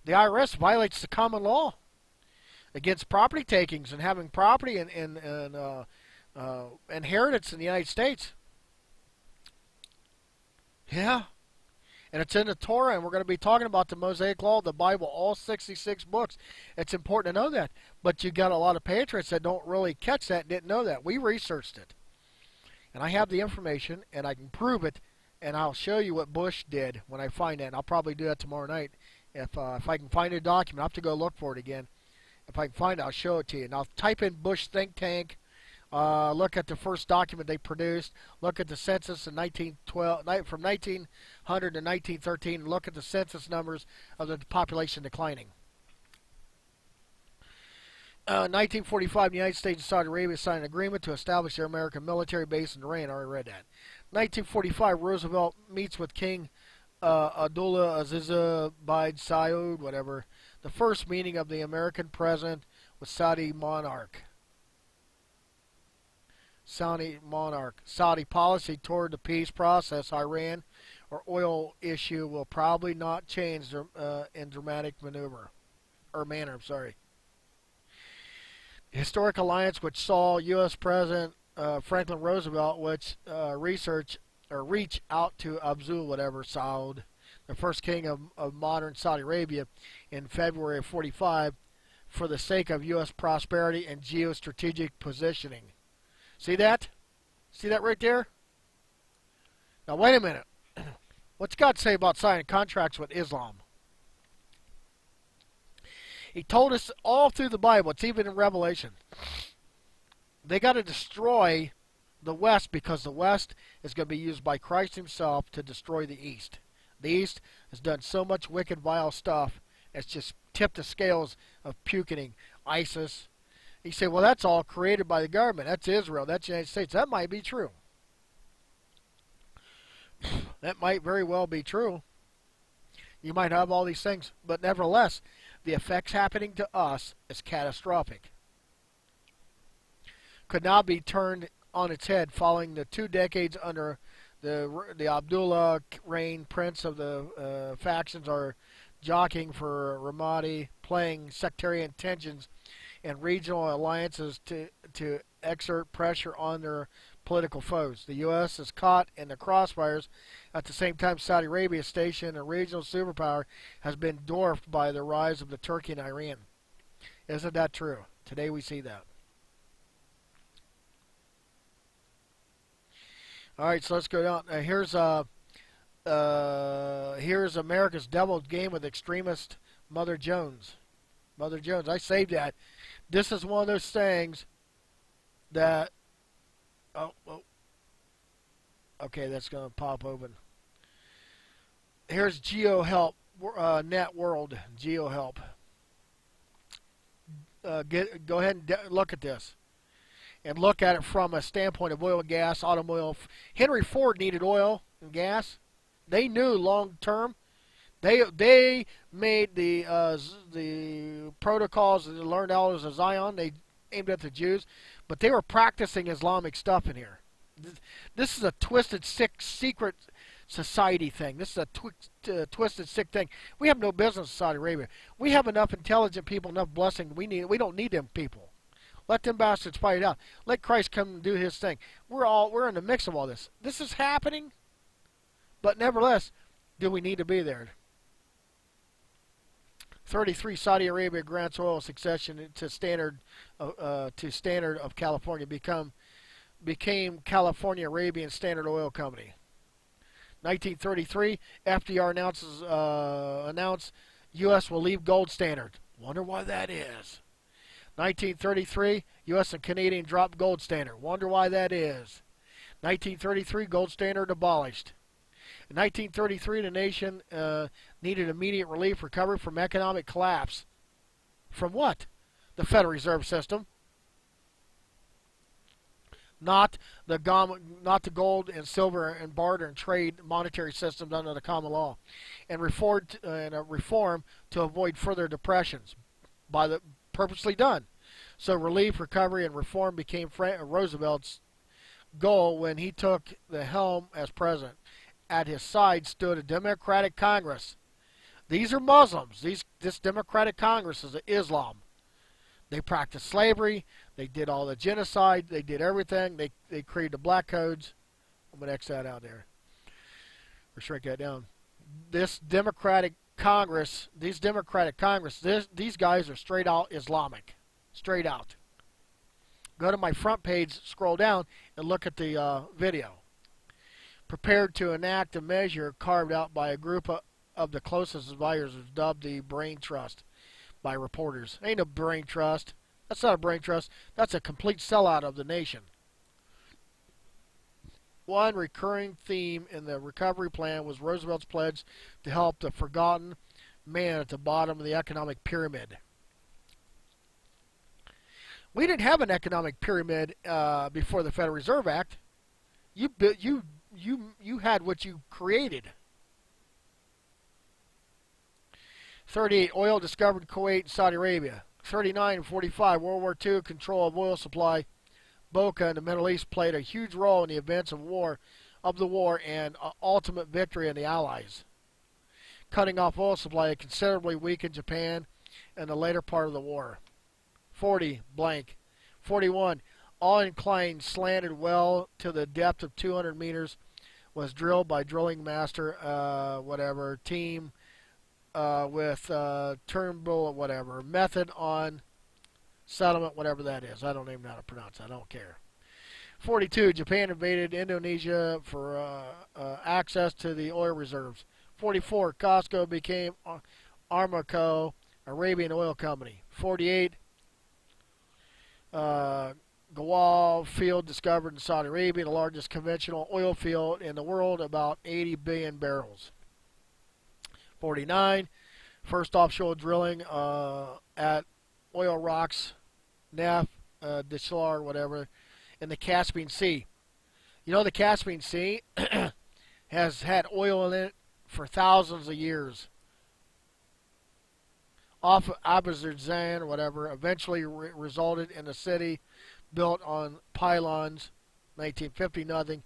The IRS violates the common law against property takings and having property and inheritance in the United States. Yeah. And it's in the Torah, and we're going to be talking about the Mosaic Law, the Bible, all 66 books. It's important to know that. But you got a lot of patriots that don't really catch that and didn't know that. We researched it. And I have the information, and I can prove it, and I'll show you what Bush did when I find that. And I'll probably do that tomorrow night. If I can find a document, I'll have to go look for it again. If I can find it, I'll show it to you. And I'll type in Bush think tank. Look at the first document they produced. Look at the census in 1912, from 1900 to 1913. Look at the census numbers of the population declining. 1945, the United States and Saudi Arabia signed an agreement to establish their American military base in Bahrain. I already read that. 1945, Roosevelt meets with King Abdullah Aziz bin Saud, whatever, the first meeting of the American president with Saudi monarch. Saudi policy toward the peace process, Iran, or oil issue will probably not change in dramatic manner. Historic alliance which saw U.S. President Franklin Roosevelt, reach out to Saud, the first king of modern Saudi Arabia, in February of 45, for the sake of U.S. prosperity and geostrategic positioning. See that? See that right there? Now wait a minute. What's God say about signing contracts with Islam? He told us all through the Bible. It's even in Revelation. They got to destroy the West because the West is going to be used by Christ Himself to destroy the East. The East has done so much wicked, vile stuff. It's just tipped the scales of puking. ISIS. You say, well, that's all created by the government. That's Israel. That's the United States. That might be true. That might very well be true. You might have all these things. But nevertheless, the effects happening to us is catastrophic. Could now be turned on its head following the 2 decades under the Abdullah reign. Prince of the factions are jockeying for Ramadi, playing sectarian tensions and regional alliances to exert pressure on their political foes. The U.S. is caught in the crossfires. At the same time, Saudi Arabia, station a regional superpower, has been dwarfed by the rise of the Turkey and Iran. Isn't that true? Today we see that. All right, so let's go down. Here's Here's America's Devil's Game with extremist Mother Jones. Mother Jones, I saved that. This is one of those things that. Oh, okay, that's going to pop open. Here's GeoHelp Net World. GeoHelp. Go ahead and look at this. And look at it from a standpoint of oil and gas, automobile. Henry Ford needed oil and gas. They knew long term. They made the protocols that they learned out of Zion. They aimed at the Jews, but they were practicing Islamic stuff in here. This is a twisted, sick, secret society thing. This is a twisted, sick thing. We have no business in Saudi Arabia. We have enough intelligent people, enough blessing. We don't need them people. Let them bastards fight it out. Let Christ come and do His thing. We're in the mix of all this. This is happening, but nevertheless, do we need to be there? 33 Saudi Arabia grants oil succession to standard of California became California Arabian Standard Oil Company. 1933, FDR announced U.S. will leave gold standard. Wonder why that is. 1933, U.S. and Canadian dropped gold standard. Wonder why that is. 1933, gold standard abolished. In 1933, the nation needed immediate relief recovery from economic collapse. From what? The Federal Reserve System. Not the gold and silver and barter and trade monetary systems under the common law, and reform to avoid further depressions, purposely done. So relief, recovery, and reform became Roosevelt's goal when he took the helm as president. At his side stood a Democratic Congress. These are Muslims. This Democratic Congress is Islam. They practiced slavery. They did all the genocide. They did everything. They created the black codes. I'm going to X that out there. Or shrink that down. This Democratic Congress, these guys are straight out Islamic. Straight out. Go to my front page, scroll down, and look at the video. Prepared to enact a measure carved out by a group of the closest advisors dubbed the Brain Trust by reporters. Ain't no brain trust. That's not a brain trust. That's a complete sellout of the nation. One recurring theme in the recovery plan was Roosevelt's pledge to help the forgotten man at the bottom of the economic pyramid. We didn't have an economic pyramid before the Federal Reserve Act. You had what you created. 38, oil discovered in Kuwait and Saudi Arabia. 39 and 45, World War II, control of oil supply. Boca in the Middle East played a huge role in the events of the war and ultimate victory in the Allies. Cutting off oil supply considerably weakened Japan in the later part of the war. 40, blank. 41, all inclined slanted well to the depth of 200 meters was drilled by drilling master, team, with Turnbull, method on settlement, whatever that is. I don't even know how to pronounce it. I don't care. 42, Japan invaded Indonesia for access to the oil reserves. 44, Costco became Aramco, Arabian Oil Company. 48, Gawal field discovered in Saudi Arabia, the largest conventional oil field in the world, about 80 billion barrels. 49, first offshore drilling at oil rocks, Nef, Dishlar, in the Caspian Sea. You know the Caspian Sea has had oil in it for thousands of years. Off of Azerbaijan, eventually resulted in a city built on pylons, 1950 nothing.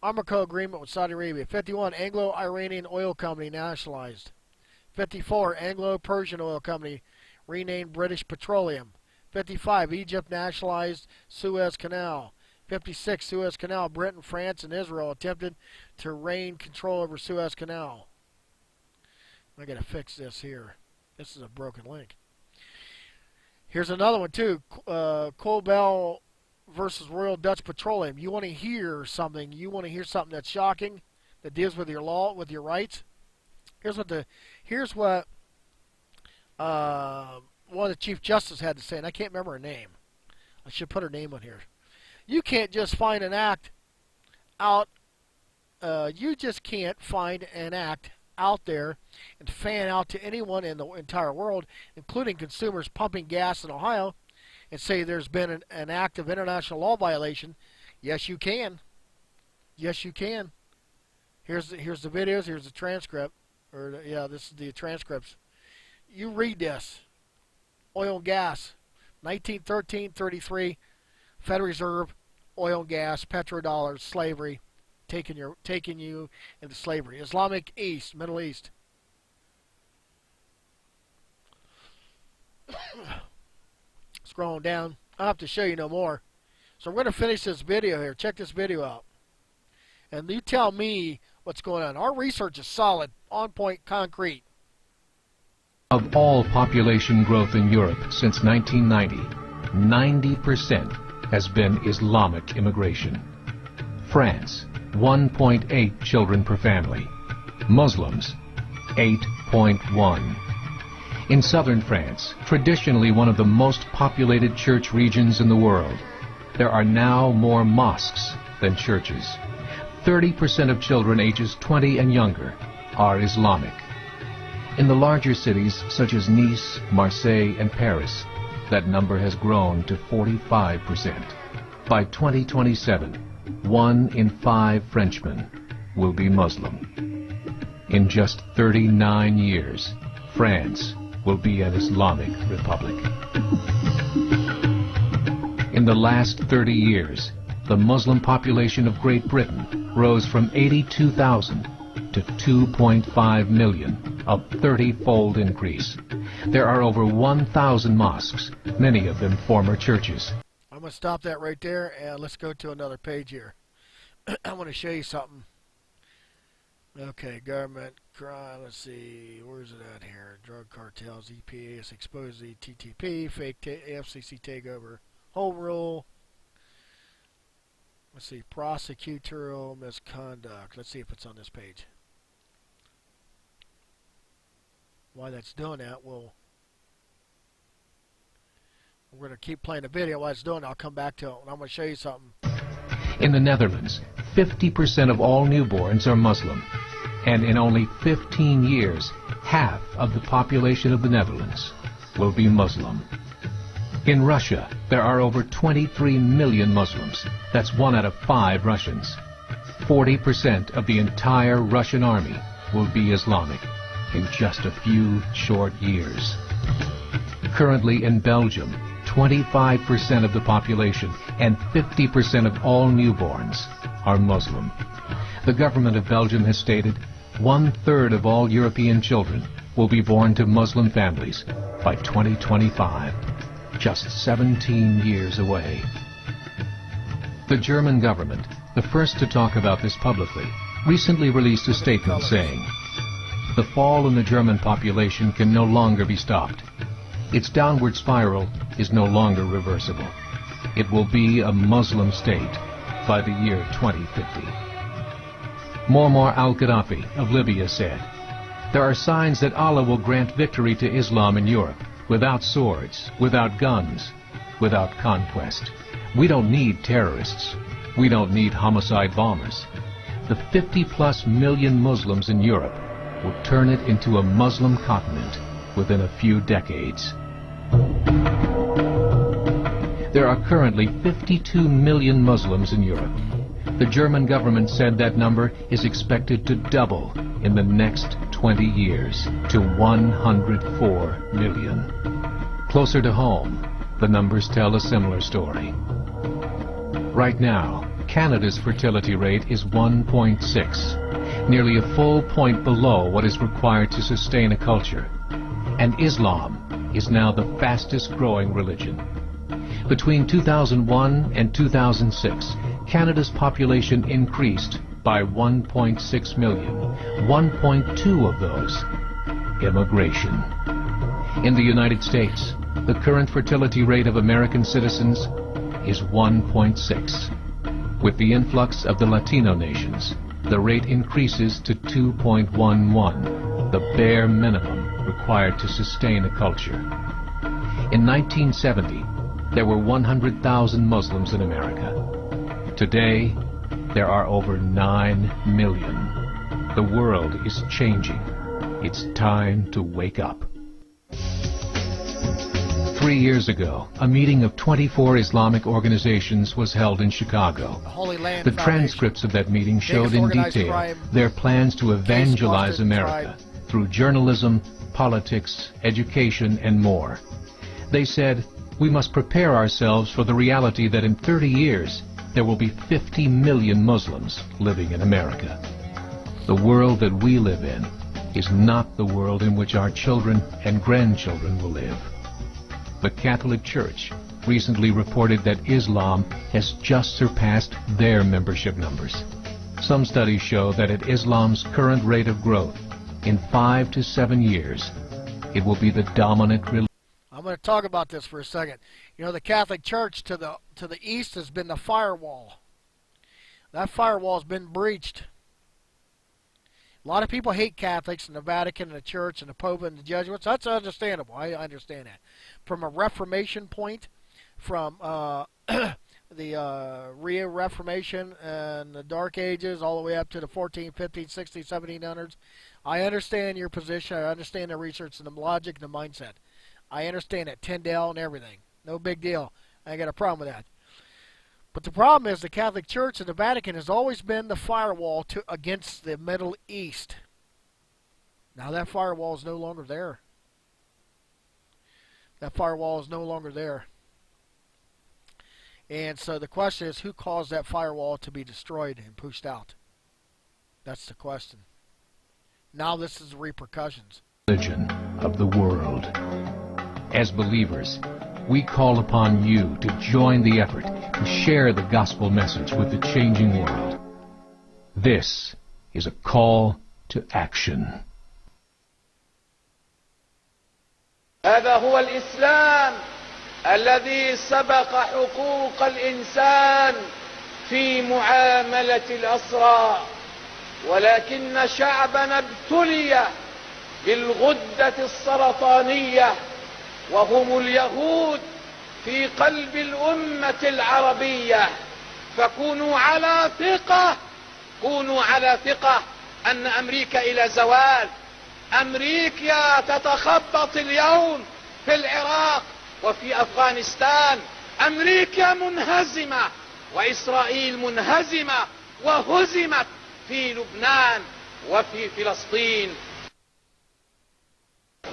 Aramco agreement with Saudi Arabia. 51, Anglo-Iranian Oil Company nationalized. 54, Anglo-Persian Oil Company renamed British Petroleum. 55, Egypt nationalized Suez Canal. 56, Suez Canal. Britain, France, and Israel attempted to regain control over Suez Canal. I gotta fix this here. This is a broken link. Here's another one too. Colbel versus Royal Dutch Petroleum. You want to hear something? You want to hear something that's shocking? that deals with your law, with your rights. Here's what one of the Chief Justice had to say, and I can't remember her name. I should put her name on here. You can't just find an act out. You just can't find an act out there and fan out to anyone in the entire world, including consumers pumping gas in Ohio, and say there's been an act of international law violation. Yes, you can. Yes, you can. Here's the videos. Here's the transcript. This is the transcripts. You read this. Oil and gas, 1913-33, Federal Reserve, oil and gas, petrodollars, slavery, taking you into slavery. Islamic East, Middle East. Scrolling down. I don't have to show you no more. So I'm going to finish this video here. Check this video out. And you tell me what's going on. Our research is solid, on point, concrete. Of all population growth in Europe since 1990, 90% has been Islamic immigration. France, 1.8 children per family. Muslims, 8.1. In southern France, traditionally one of the most populated church regions in the world, there are now more mosques than churches. 30% of children ages 20 and younger are Islamic. In the larger cities such as Nice, Marseille, and Paris, that number has grown to 45%. By 2027, 1 in 5 Frenchmen will be Muslim. In just 39 years, France will be an Islamic republic. In the last 30 years, the Muslim population of Great Britain rose from 82,000 to 2.5 million, a 30-fold increase. There are over 1,000 mosques, many of them former churches. I'm going to stop that right there, and let's go to another page here. I want to show you something. Okay, government crime. Let's see, where's it at here? Drug cartels, EPA is exposed to TTP, fake FCC takeover, home rule. Let's see, prosecutorial misconduct. Let's see if it's on this page. Why that's doing that, we're going to keep playing the video while it's doing it. I'll come back to it, and I'm going to show you something. In the Netherlands, 50% of all newborns are Muslim. And in only 15 years, half of the population of the Netherlands will be Muslim. In Russia, there are over 23 million Muslims. That's 1 out of 5 Russians. 40% of the entire Russian army will be Islamic in just a few short years. Currently in Belgium, 25% of the population and 50% of all newborns are Muslim. The government of Belgium has stated 1/3 of all European children will be born to Muslim families by 2025, just 17 years away. The German government, the first to talk about this publicly, recently released a statement saying, "The fall in the German population can no longer be stopped. Its downward spiral is no longer reversible. It will be a Muslim state by the year 2050. Muammar al-Gaddafi of Libya said, "There are signs that Allah will grant victory to Islam in Europe, without swords, without guns, without conquest. We don't need terrorists. We don't need homicide bombers. The 50+ million Muslims in Europe will turn it into a Muslim continent within a few decades." There are currently 52 million Muslims in Europe. The German government said that number is expected to double in the next 20 years to 104 million. Closer to home, the numbers tell a similar story. Right now, Canada's fertility rate is 1.6, nearly a full point below what is required to sustain a culture. And Islam is now the fastest growing religion. Between 2001 and 2006, Canada's population increased by 1.6 million, 1.2 of those immigration. In the United States, the current fertility rate of American citizens is 1.6. With the influx of the Latino nations, the rate increases to 2.11, the bare minimum required to sustain a culture. In 1970, there were 100,000 Muslims in America. Today, there are over 9 million. The world is changing. It's time to wake up. 3 years ago, a meeting of 24 Islamic organizations was held in Chicago. The Holy Land The Foundation. transcripts of that meeting showed in organized detail crime their plans to evangelize busted America tribe. through journalism, politics, education, and more. They said, we must prepare ourselves for the reality that in 30 years, there will be 50 million Muslims living in America. The world that we live in is not the world in which our children and grandchildren will live. The Catholic Church recently reported that Islam has just surpassed their membership numbers. Some studies show that at Islam's current rate of growth, in 5 to 7 years, it will be the dominant religion. I'm going to talk about this for a second. You know, the Catholic Church to the east has been the firewall. That firewall has been breached. A lot of people hate Catholics and the Vatican and the Church and the Pope and the Jesuits. That's understandable. I understand that. From a Reformation point, from the Reformation and the Dark Ages all the way up to the 14, 15, 16, 1700s, I understand your position. I understand the research and the logic and the mindset. I understand that. Tyndale and everything. No big deal. I ain't got a problem with that. But the problem is the Catholic Church and the Vatican has always been the firewall against the Middle East. Now that firewall is no longer there. That firewall is no longer there. And so the question is, who caused that firewall to be destroyed and pushed out? That's the question. Now this is the repercussions. Religion of the world. As believers, we call upon you to join the effort to share the gospel message with the changing world. This is a call to action. هذا هو الإسلام الذي سبق حقوق الإنسان في معاملة الأسرى، ولكن شعبنا ابتلي بالغدة السرطانية وهم اليهود في قلب الأمة العربية. فكونوا على ثقة أن أمريكا إلى زوال. أمريكا تتخبط اليوم في العراق وفي أفغانستان. أمريكا منهزمة وإسرائيل منهزمة وهزمت في لبنان وفي فلسطين.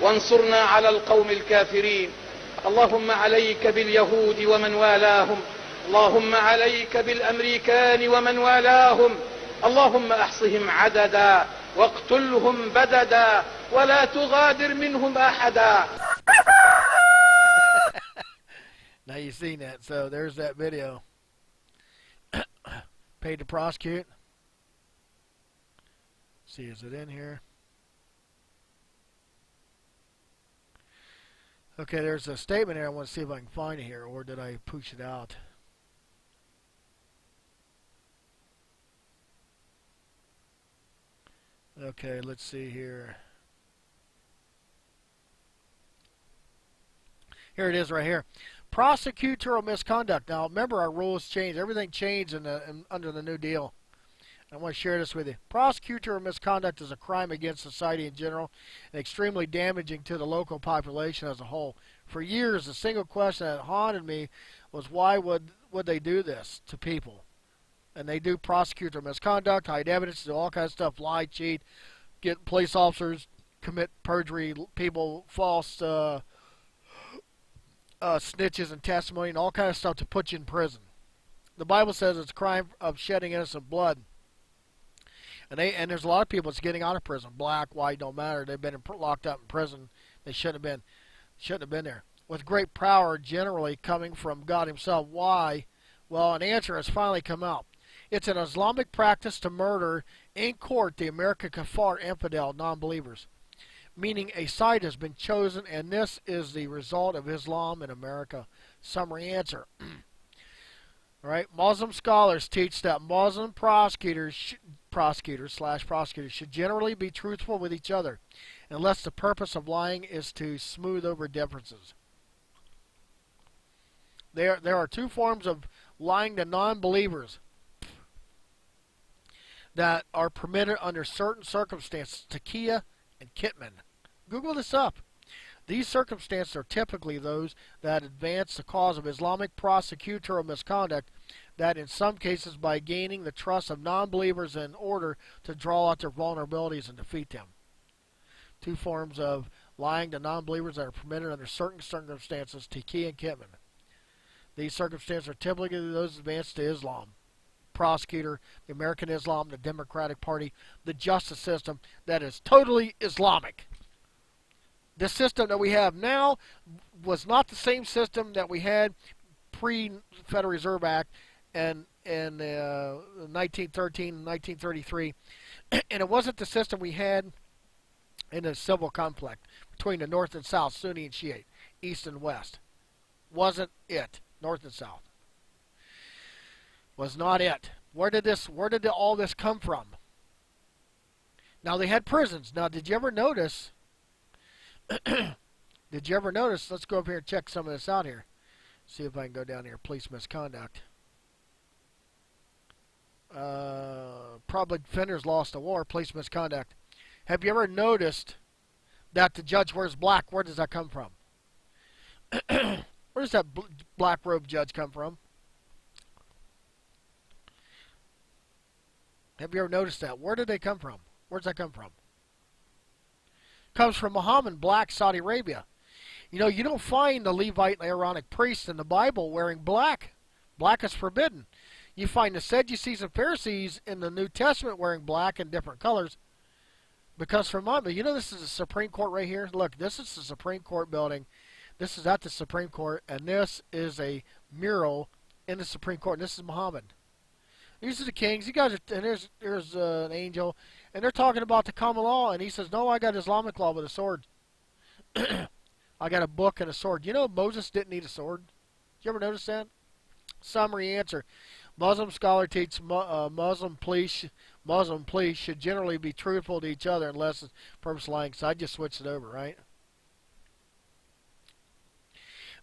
وانصرنا على القوم الكافرين. اللهم عليك باليهود ومن والاهم. اللهم عليك بالأمريكان ومن والاهم. اللهم احصهم عددا واقتلهم بددا ولا تغادر منهم أحدا. Now you've seen that, so there's that video. Paid to prosecute. See, is it in here? Okay, there's a statement here. I want to see if I can find it here, or did I push it out? Okay, let's see here. Here it is right here. Prosecutorial misconduct. Now, remember, our rules changed. Everything changed under the New Deal. I want to share this with you. Prosecutorial misconduct is a crime against society in general and extremely damaging to the local population as a whole. For years, the single question that haunted me was why would they do this to people? And they do prosecutorial misconduct, hide evidence, do all kinds of stuff, lie, cheat, get police officers, commit perjury, people, false snitches and testimony, and all kinds of stuff to put you in prison. The Bible says it's a crime of shedding innocent blood. And there's a lot of people that's getting out of prison. Black, white, don't matter. They've been locked up in prison. They shouldn't have been there. With great power generally coming from God himself. Why? Well, an answer has finally come out. It's an Islamic practice to murder in court the American kafar infidel non-believers. Meaning a side has been chosen, and this is the result of Islam in America. Summary answer. All right, Muslim scholars teach that Muslim prosecutors prosecutors should generally be truthful with each other, unless the purpose of lying is to smooth over differences. There are two forms of lying to non-believers that are permitted under certain circumstances, Takia and Kitman. Google this up. These circumstances are typically those that advance the cause of Islamic prosecutorial misconduct, that in some cases by gaining the trust of non-believers in order to draw out their vulnerabilities and defeat them. Two forms of lying to non-believers that are permitted under certain circumstances, Takia and Kitman. These circumstances are typically those advanced to Islam, prosecutor, the American Islam, the Democratic Party, the justice system that is totally Islamic. The system that we have now was not the same system that we had pre-Federal Reserve Act and 1913 and 1933, and it wasn't the system we had in the civil conflict between the North and South, Sunni and Shiite, East and West. Wasn't it. North and South. Was not it. Where did all this come from? Now they had prisons. Now did you ever notice let's go up here and check some of this out here. See if I can go down here. Police misconduct. Public defenders lost a war. Police misconduct. Have you ever noticed that the judge wears black? Where does that come from? Where does that black robe judge come from? Have you ever noticed that? Where did they come from? Where does that come from? Comes from Muhammad, black, Saudi Arabia. You know, you don't find the Levite and Aaronic priests in the Bible wearing black. Black is forbidden. You find the Sadducees and Pharisees in the New Testament wearing black in different colors. Because from Muhammad, you know this is the Supreme Court right here? Look, this is the Supreme Court building. This is at the Supreme Court, and this is a mural in the Supreme Court. And this is Muhammad. These are the kings. You guys are, and there's an angel, and they're talking about the common law, and he says, "No, I got Islamic law with a sword. I got a book and a sword." You know, Moses didn't need a sword. Did you ever notice that? Summary answer: Muslim scholar teaches Muslim police should generally be truthful to each other unless it's purpose lying. So I just switched it over, right?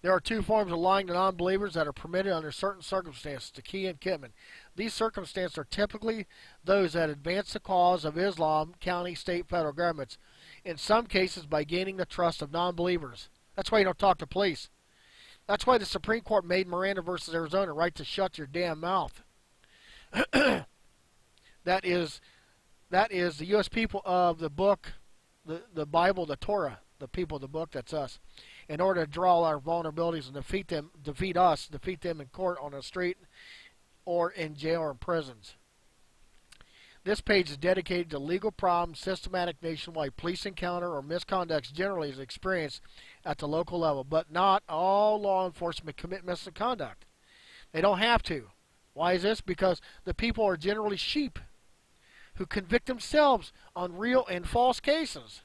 There are two forms of lying to non-believers that are permitted under certain circumstances, Takia and Kitman. These circumstances are typically those that advance the cause of Islam, county, state, federal governments, in some cases by gaining the trust of non-believers. That's why you don't talk to police. That's why the Supreme Court made Miranda versus Arizona right to shut your damn mouth. That is the U.S. people of the book, the Bible, the Torah, the people of the book, that's us. In order to draw our vulnerabilities and defeat them in court, on the street, or in jail or in prisons. This page is dedicated to legal problems, systematic nationwide police encounter, or misconducts generally is experienced at the local level, but not all law enforcement commit misconduct. They don't have to. Why is this? Because the people are generally sheep who convict themselves on real and false cases.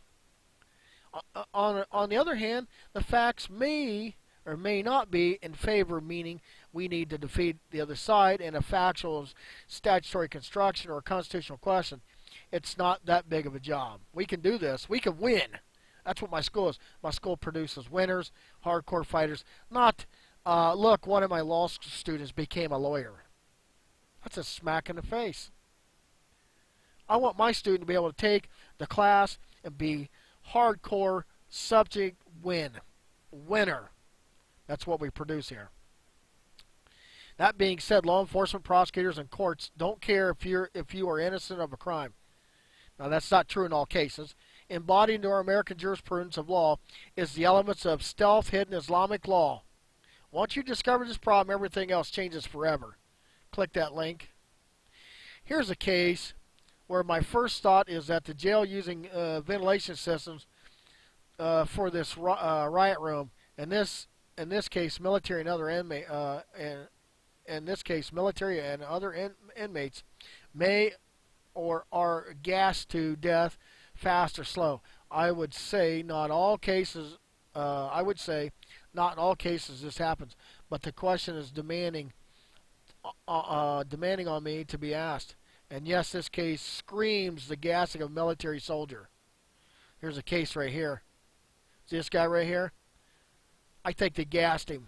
On the other hand, the facts may or may not be in favor, meaning we need to defeat the other side in a factual statutory construction or a constitutional question. It's not that big of a job. We can do this. We can win. That's what my school is. My school produces winners, hardcore fighters. Not, look, one of my law students became a lawyer. That's a smack in the face. I want my student to be able to take the class and be hardcore subject winner. That's what we produce here. That being said, law enforcement, prosecutors, and courts don't care if you are innocent of a crime. Now that's not true in all cases. Embodied into our American jurisprudence of law is the elements of stealth, hidden Islamic law. Once you discover this problem, everything else changes forever. Click that link. Here's a case where my first thought is that the jail using ventilation systems for this riot room, in this case, military and other inmates may or are gassed to death, fast or slow. I would say not all cases. This happens, but the question is demanding on me to be asked. And yes, this case screams the gassing of a military soldier. Here's a case right here. See this guy right here? I think they gassed him.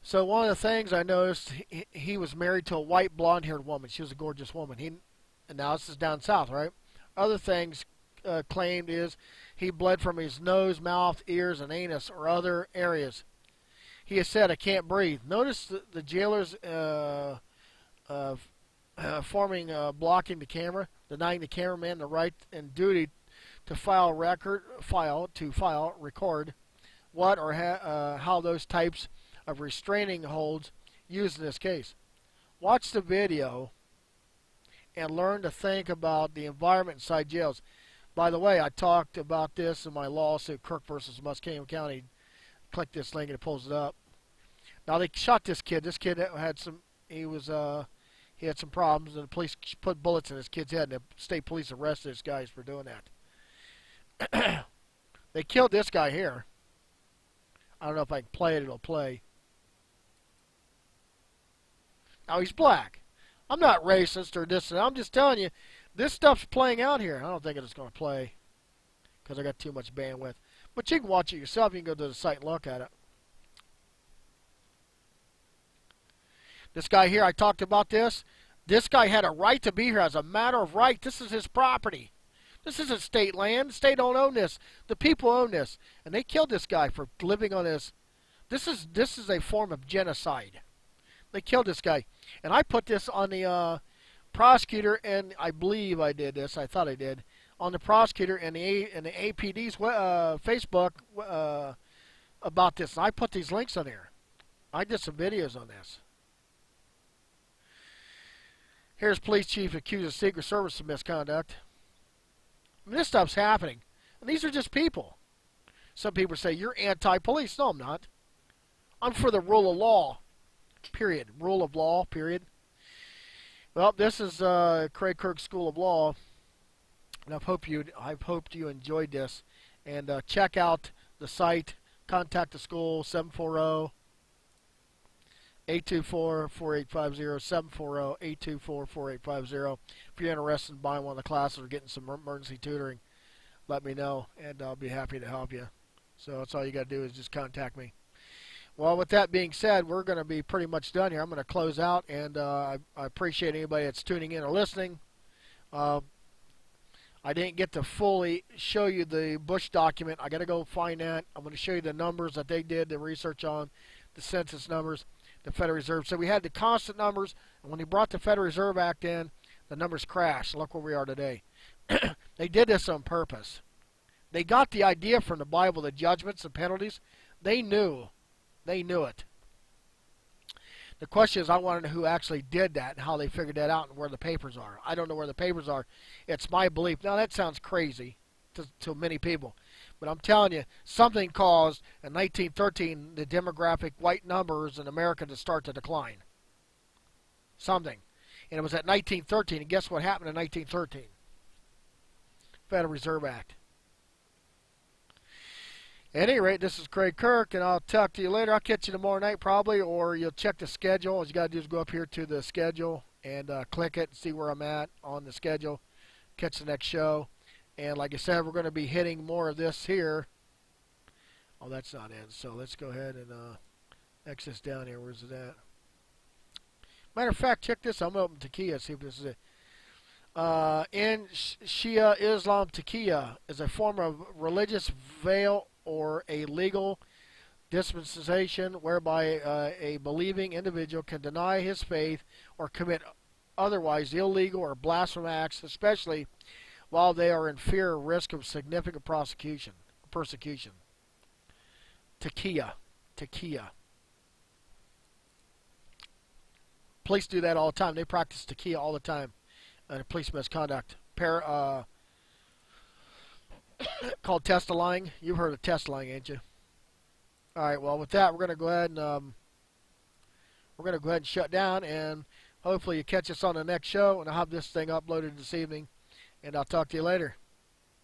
So one of the things I noticed, he was married to a white blonde-haired woman. She was a gorgeous woman. And now this is down south, right? Other things claimed is he bled from his nose, mouth, ears, and anus or other areas. He has said, "I can't breathe." Notice the jailers blocking the camera, denying the cameraman the right and duty to record what or how those types of restraining holds used in this case. Watch the video and learn to think about the environment inside jails. By the way, I talked about this in my lawsuit, KIRK versus Muskingum County. Click this link and it pulls it up. Now they shot this kid. This kid had he had some problems, and the police put bullets in this kid's head, and the state police arrested this guy for doing that. They killed this guy here. I don't know if I can play it. It'll play. Now he's black. I'm not racist or this. I'm just telling you, this stuff's playing out here. I don't think it's going to play because I got too much bandwidth. But you can watch it yourself. You can go to the site and look at it. This guy here, I talked about this. This guy had a right to be here as a matter of right. This is his property. This isn't state land. The state don't own this. The people own this. And they killed this guy for living on this. This is a form of genocide. They killed this guy. And I put this on the prosecutor, and I believe I did this. I thought I did. On the prosecutor and the APD's Facebook about this. And I put these links on there. I did some videos on this. Here's police chief accused of Secret Service of misconduct. I mean, this stuff's happening. And these are just people. Some people say, you're anti-police. No, I'm not. I'm for the rule of law. Period. Rule of law. Period. Well, this is KIRK School of Law. And I've hoped you enjoyed this. And check out the site. Contact the school, 740 824-4850, 740-824-4850. If you're interested in buying one of the classes or getting some emergency tutoring, let me know, and I'll be happy to help you. So that's all you got to do is just contact me. Well, with that being said, we're going to be pretty much done here. I'm going to close out, and I appreciate anybody that's tuning in or listening. I didn't get to fully show you the Bush document. I got to go find that. I'm going to show you the numbers that they did the research on, the census numbers. The Federal Reserve. So we had the constant numbers, and when he brought the Federal Reserve Act in, the numbers crashed. Look where we are today. They did this on purpose. They got the idea from the Bible, the judgments and penalties. They knew. They knew it. The question is, I want to know who actually did that and how they figured that out and where the papers are. I don't know where the papers are. It's my belief. Now, that sounds crazy to many people. But I'm telling you, something caused in 1913 the demographic white numbers in America to start to decline. Something. And it was at 1913. And guess what happened in 1913? Federal Reserve Act. At any rate, this is Craig Kirk, and I'll talk to you later. I'll catch you tomorrow night probably, or you'll check the schedule. All you got to do is go up here to the schedule and click it and see where I'm at on the schedule. Catch the next show. And like I said, we're going to be hitting more of this here. Oh, that's not in. So let's go ahead and X this down here. Where's it at? Matter of fact, check this. I'm going to open Taqiyya, see if this is it. In Shia Islam, Taqiyya is a form of religious veil or a legal dispensation whereby a believing individual can deny his faith or commit otherwise illegal or blasphemous acts, especially while they are in fear or risk of significant persecution. Taqiyya. Police do that all the time. They practice taqiyya all the time. Police misconduct. Called testifying. You've heard of testifying, ain't you? All right. Well, with that, we're going to go ahead and shut down, and hopefully you catch us on the next show, and I'll have this thing uploaded this evening. And I'll talk to you later.